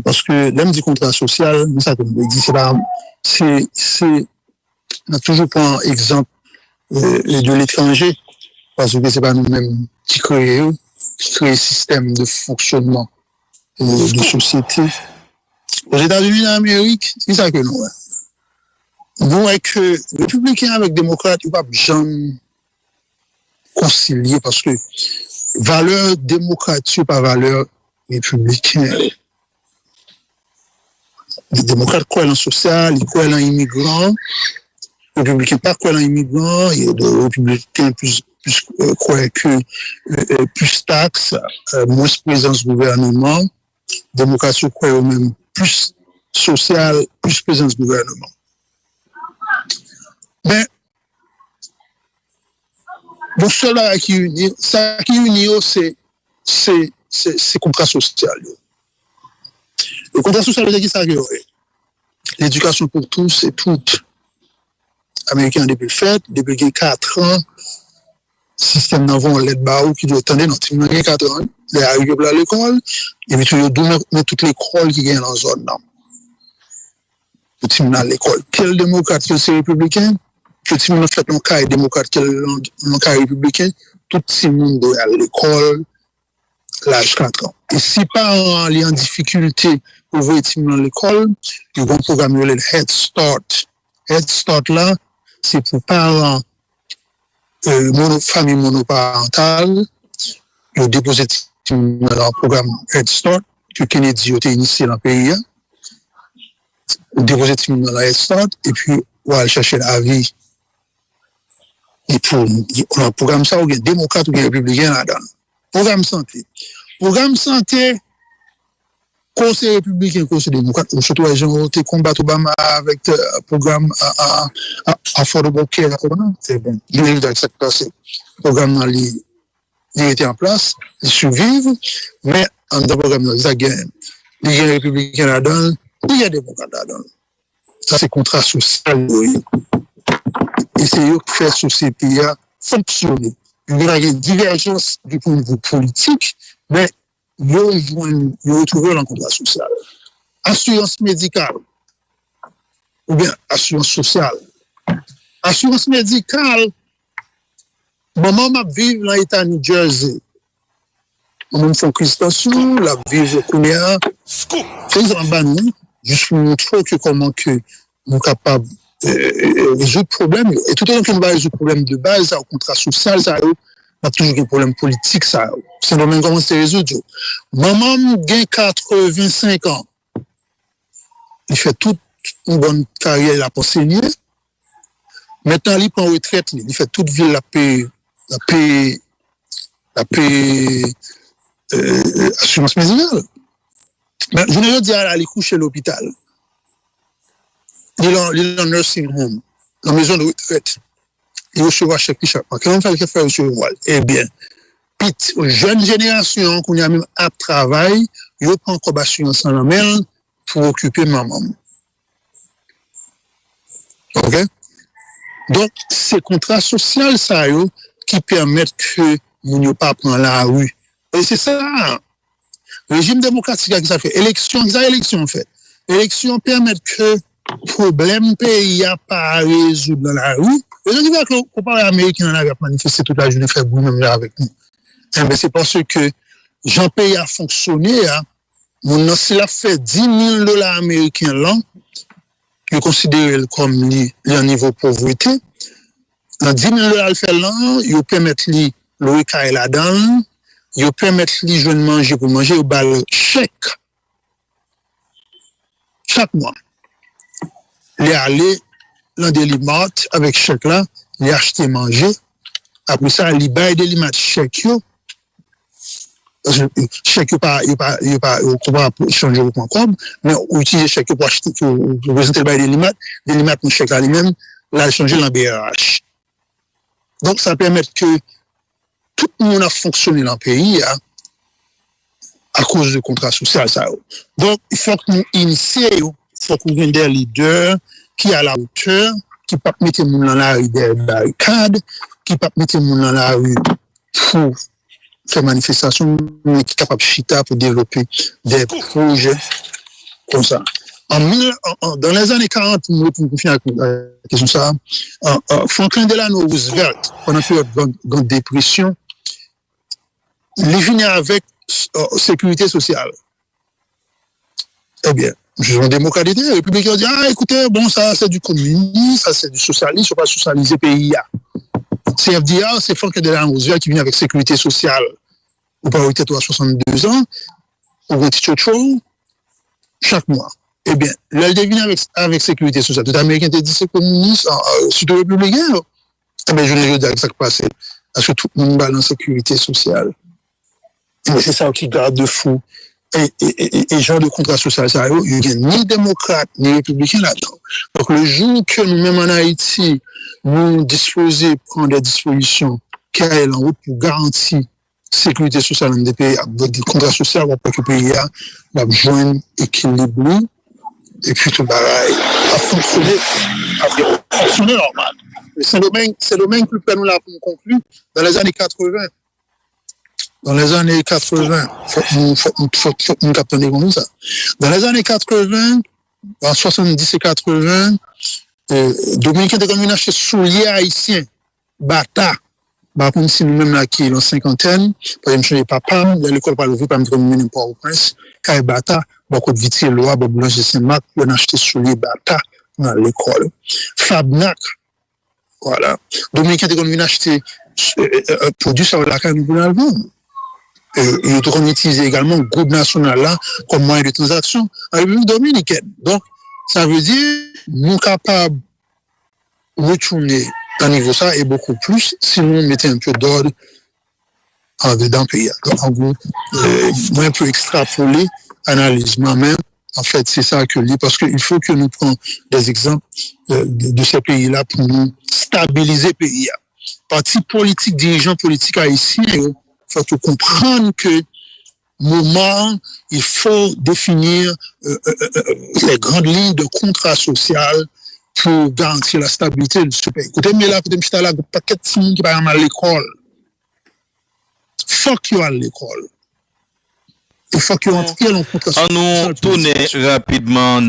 Parce que l'homme du contrat social, ça comme je dis, on a toujours pris un exemple de l'étranger, parce que c'est pas nous-mêmes qui créons le système de fonctionnement de société. Aux États-Unis d'Amérique, c'est ça que nous. Nous, avec républicains avec démocrates, ils ne peuvent pas jamais concilier, parce que valeur démocratique par valeur républicaine. Les démocrates croient dans le social, ils croient dans l'immigrant. Les républicains ne croient pas dans l'immigrant. Et les républicains plus croient que plus taxes, moins présence du gouvernement. Les démocrates croient au même plus social, plus présence du gouvernement. Mais, bon, cela qui unit, c'est contrat social. Le contrat social, c'est ça que l'éducation pour tous et toutes. Américains depuis fait, depuis 4 ans, système d'envoi l'aide barou qui doit attendre dans 4 ans, les arrivent à l'école, et puis il doit mettre toute l'école qui gagne dans la zone. Pour à l'école. Quel démocrate, quel c'est républicain, que tout le monde fait un cas démocrate, quel cas républicain, tout le monde doit aller à l'école, l'âge 4 ans. Et si parents sont en difficulté pour voir dans l'école, ils vont programmer le Head Start. Head Start là, c'est pour parents, famille monoparentale, ils ont déposé dans leur programme Head Start, que Kennedy a été initié dans le pays. Ils ont déposé dans la Head Start, et puis, on va aller chercher l'avis. Et pour, on a un programme ça, ou un démocrate ou un républicain là-dedans. Programme santé. Programme santé, conseil républicain, conseil démocrate, surtout les gens ont été combattre Obama avec un programme affordable care, c'est bon. Il est avec cette place. Le programme il était en place, ils survivent, mais en dans le programme, il y a des républicains là-dedans, il y a des démocrates là-dedans. Ça, c'est contrat social. Et c'est eux qui font ce CPA fonctionner. Il y a une divergence du point de vue politique, mais ils retrouvent dans le contrat social. Assurance médicale, ou bien assurance sociale. Assurance médicale, maman m'a vivre dans l'État New Jersey. Maman fait Christensen, la vivre au Kounia. C'est un banou, juste pour montrer comment que nous sommes capables résoudre le problème. Et tout le temps qu'on va résoudre le problème de base, ça, au contrat social, ça, on a toujours un problème politique, ça. C'est le même comment c'est résoudre. Maman a 85 ans. Il fait toute une bonne carrière, il a enseigné. Maintenant, il prend retraite, il fait toute ville, la paix, assurance médicale. Mais je ne veux dire aller coucher à l'hôpital. Il est en nursing home, dans la maison de retraite. Il recevra chaque mois. Comment faire recevoir? Eh bien, jeune génération, qu'on a même à travail, il prend encore assurance en la main pour occuper maman. OK? Donc, ces contrats sociaux, ça, qui permettent que nous ne pas prendre la rue. Et c'est ça. Le régime démocratique, ça fait élection, en fait. Élection permet que problème pays a pas résoudre dans la rue. Et je dis pas qu'on parle américain dans la manifester toute la journée, faire boum même là avec nous. Mais c'est parce que Jean pays a fonctionné, mon s'il a fait $10,000 américains là, il considère comme le niveau pauvreté. Dans $10,000 le fait là, il permet lui le recaille là-dedans, il permet lui de manger pour manger, il balle chèque chaque mois. Il est allé dans des limates avec chèque là, il a acheté manger. Après ça, il baille des limates chèque yo. Chèque il pas changer au point com, mais utiliser chèque pour acheter pour présenter le bail des limates pour chèque là lui-même, là changer dans BRH. Donc ça permet que tout le monde a fonctionné dans le pays à cause du contrat social ça. Donc il faut que nous initions, il faut qu'on ait des leaders qui à la hauteur, qui ne peuvent pas mettre les gens dans la rue des barricades, qui ne peuvent pas mettre les gens dans la rue pour faire manifestation, mais qui est capable de chita pour développer des projets comme ça. Dans les années 40, pour finir avec la question ça, Franklin Delano Roosevelt, pendant la grande dépression, il venait avec sécurité sociale. Eh bien, je suis un démocrate, les républicains disent, écoutez, bon, ça c'est du communisme, ça c'est du socialisme, il ne faut pas socialiser le pays. CFDR, c'est Franklin Delano Roosevelt qui vient avec sécurité sociale. Ou pas, tu as 62 ans, ou un petit chose chaque mois. Eh bien, là, il devine avec sécurité sociale. Tout Américain te dit c'est communiste, surtout républicain. Eh bien, je ne veux dire que ça passe. Parce que tout le monde balance sécurité sociale. Mais c'est ça qui garde de fou. Et genre de contrat social, ça, il n'y a ni démocrate, ni républicain là-dedans. Donc, le jour que nous-mêmes en Haïti, nous disposons de prendre des dispositions qui aillent en route pour garantir sécurité sociale dans des pays, avec des contrats sociaux, pour que le pays a besoin d'équilibre, et puis tout pareil, a fonctionné normal. C'est le domaine que nous l'avons conclu dans les années 80. Dans les années 80, faut nous capter comme ça. Dans les années 80, en 70 et 80, Dominicain était comme une acheté souliers haïtiens, bata, Par contre, si nous-mêmes là qui en cinquantaine, par exemple, chez papa, dans l'école par le vieux, par exemple, nous pas au prince, Kaye Bata, beaucoup de vitiers, loi, boulanger Saint-Marc, on a acheté sur les Bata dans l'école. Fabnac, voilà. Dominicain, quand on vient acheter produit sur la canne, nous voulons le vendre. Et on utilise également le groupe national là comme moyen de transaction en République dominicaine. Donc, ça veut dire, nous sommes capables de retourner à niveau ça et beaucoup plus si nous mettons un peu d'ordre en dedans pays. Donc, en gros, moi, un peu extrapoler, analyse moi-même. En fait, c'est ça que je dis, parce qu'il faut que nous prenions des exemples de ces pays-là pour nous stabiliser le pays. Parti politique, dirigeants politiques haïtiens, il faut comprendre que moment, il faut définir les grandes lignes de contrat social pour garantir la stabilité de ce pays. Écoutez, mais là, peut-être que je suis là, pas de gens qui parlent à l'école. Fuck you à l'école. Il faut que l'on contrat social. On nous tourne rapidement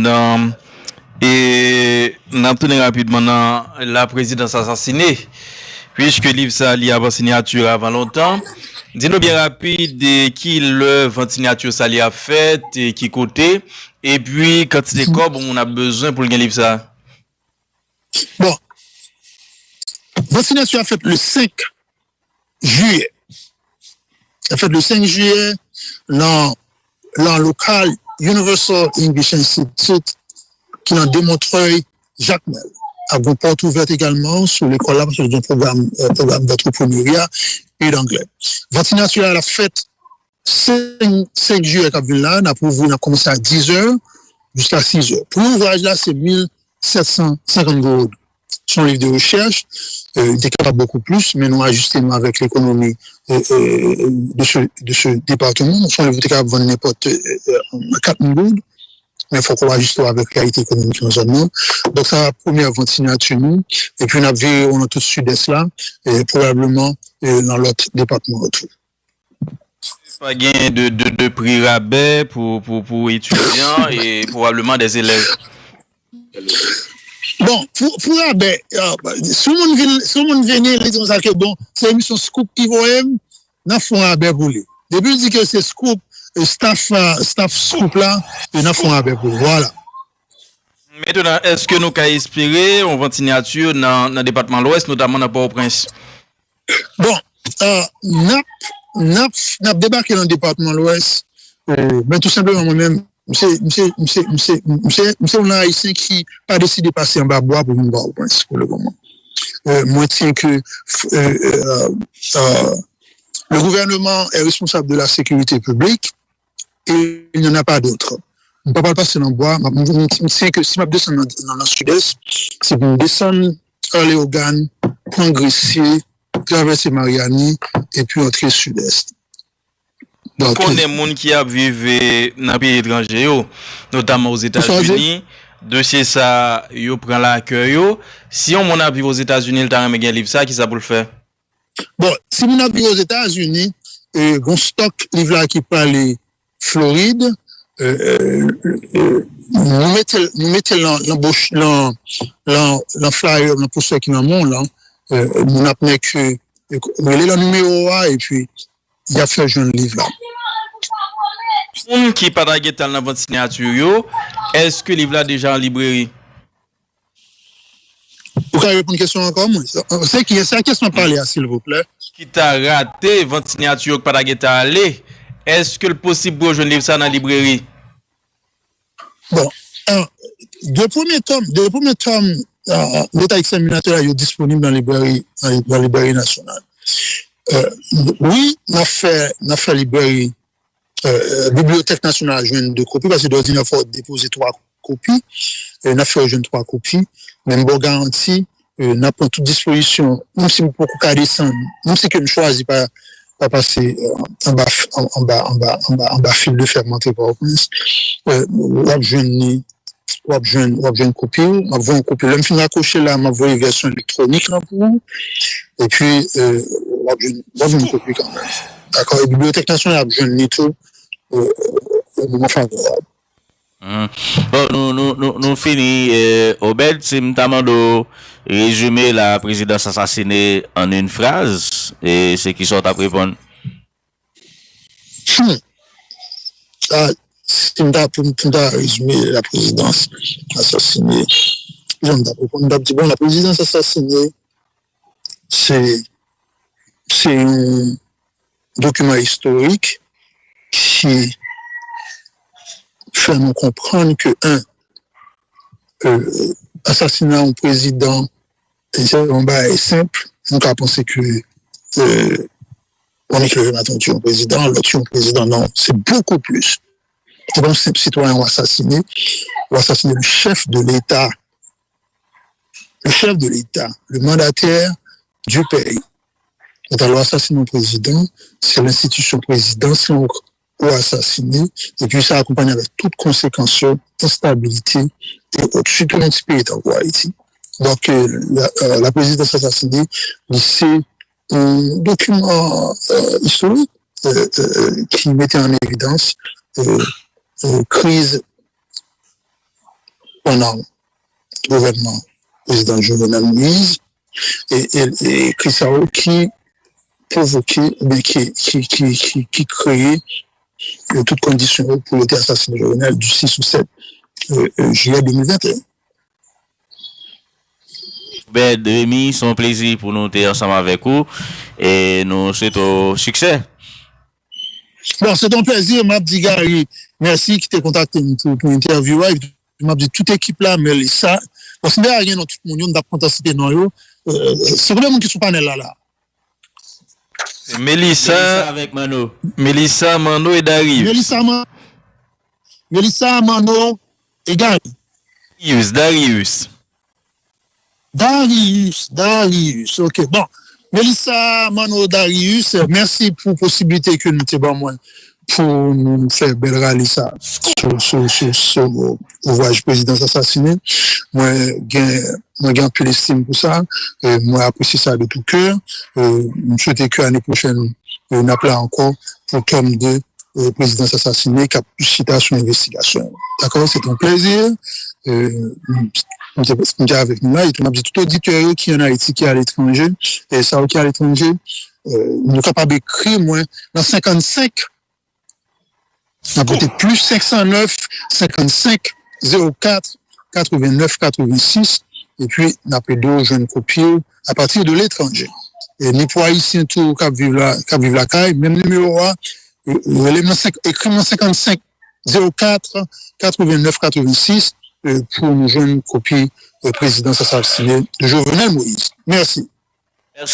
dans la présidence assassinée, puisque livre ça li avant signature avant longtemps. Dis-nous bien rapide qui l'œuvre signature ça li a fait et qui côté et puis quantité de corps on a besoin pour le livre ça. Bon. Votre signature a fait le 5 juillet. A fait le 5 juillet dans local Universal English Institute qui en Démontreuil Jacques Mel. À une porte ouverte également sur l'école là, sur le programme d'entrepreneuriat et d'anglais. Vaccination à la fête 5 juillet à Ville-là, on a commencé à 10h jusqu'à 6h. Pour l'ouvrage là, c'est 1750 gourdes. Son livre de recherche, il était capable beaucoup plus, mais nous ajustons avec l'économie de ce département. Son livre était capable de vendre n'importe 4000 gourdes. Mais il faut qu'on ajuste avec la réalité économique dans le zone. Donc, ça la première vente signature nous. Et puis, on a tout le sud-est là, et probablement dans l'autre département autour. Pas gain de prix rabais pour étudiants et probablement des élèves. Bon, pour rabais, si le monde vient, ils disent que bon, c'est une mission scoop qui va n'a font rabais pour lui. Depuis, il dit que c'est scoop, staff scoop là, il n'a font rabais pour lui. Voilà. Maintenant, est-ce que nous avons inspiré on vend signature dans le département de l'Ouest, notamment dans Port-au-Prince? Bon, n'a débarqué dans le département de l'Ouest, mais tout simplement moi-même, c'est un haïtien qui n'a pas décidé de passer en bas bois pour venir au Prince pour le moment. Moi, tiens que le gouvernement est responsable de la sécurité publique et il n'y en a pas d'autre. On ne peut pas passer dans le bois. Je sais que si je descends dans le sud-est, c'est pour descendre à Léogane, prendre Gressier, traverser Mariani et puis entrer sud-est. Donc, on est des gens qui vivent dans les pays étrangers, notamment aux États-Unis. Dossier ça, yo prend l'accueil. Si on a vivre aux États-Unis, le temps de livre ça, qui ça pour le faire? Bon, si on a vivre aux États-Unis, un stock livre là qui parle Floride, nous mettons l'embauche, flyer, dans pour ceux qui n'en ont là, nous appelons que, le numéro A et puis, il y a fait un livre là. Qui pas dans votre signature, est-ce que le livre là déjà en librairie? Vous pouvez répondre à une question encore, moi? C'est qui est-ce question à parler, s'il vous plaît? Qui t'a raté votre signature pas aller? Est-ce que le possible pour je livre ça dans la librairie? Bon, deux premiers tomes, l'état examinateur est disponible dans la librairie nationale. Oui, on a fait librairie, Bibliothèque nationale, je viens de copies, parce que d'ordinaire, il faut déposer 3 copies. On a fait 3 copies. Même bon garantie, on a pris toute disposition, même si vous pouvez descendre, même si je ne choisis pas passer en bas fil de fermenté par Prince, on a une copie, on a une copie. L'homme finit accroché là, on a une version électronique là pour vous. Et puis, on a une copie quand même. D'accord, la Bibliothèque nationale a besoin de tout au moment favorable. Bon, nous finissons. Obed, si nous t'amendons résumer la présidence assassinée en une phrase, et ce qui sont à répondre. Si je dois résumer la présidence assassinée, je vais répondre. Bon, la présidence assassinée, c'est un document historique qui fait nous comprendre que, assassiner un président, c'est simple. On a pensé que on est que le matin tue un président, l'autre tue un président. Non, c'est beaucoup plus. C'est pas un simple citoyen ou assassiner le chef de l'État. Le chef de l'État, le mandataire du pays. Quand on assassine un président, c'est l'institution présidentielle ou assassiner, et puis ça accompagne avec toutes conséquences, instabilité, et surtout dans le pays en Haïti. Donc, la présidence assassinée, c'est un document historique qui mettait en évidence crise pendant le gouvernement président Jovenel Moïse et crise qui provoquait, mais qui créait toutes conditions pour l'assassinat Jovenel du 6 ou 7 juillet 2021. Ben, Rémi, c'est un plaisir pour nous être ensemble avec vous et nous souhaitons succès. Bon, c'est un plaisir, Mabdi Gary. Merci qui t'a contacté pour interviewer. Mabdi, toute équipe là, Melissa. Parce que rien dans tout le monde, d'apprendre à citer non. C'est vraiment qui sont panel là. Melissa avec Mano. Melissa, Mano et Darius. Melissa, Mano et Gary. Darius. Ok, bon. Melissa, Mano, Darius, merci pour la possibilité que nous t'avons pour nous faire belle rallye ça sur ouvrage présidence assassinée. Moi, j'ai un peu l'estime pour ça. Moi, apprécie ça de tout cœur. Je souhaite que l'année prochaine, on appelle encore pour tome 2 présidence assassinée qui a plus citation investigation. D'accord? C'est un plaisir. Avec nous là, et tout auditeur qui est en Haïti, qui est à l'étranger, et ça qui est à l'étranger, nous sommes capables d'écrire, moi, dans 55, à côté plus 509, 55, 04, 89, 86, et puis, on a pris 2 jeunes copies à partir de l'étranger. Et ni pour Haïtiens tout, qui vivent la caille, même numéro 1, écrit dans 55, 04, 89, 86, pour nous joindre une copie de présidence assassinée de Jovenel Moïse. Merci.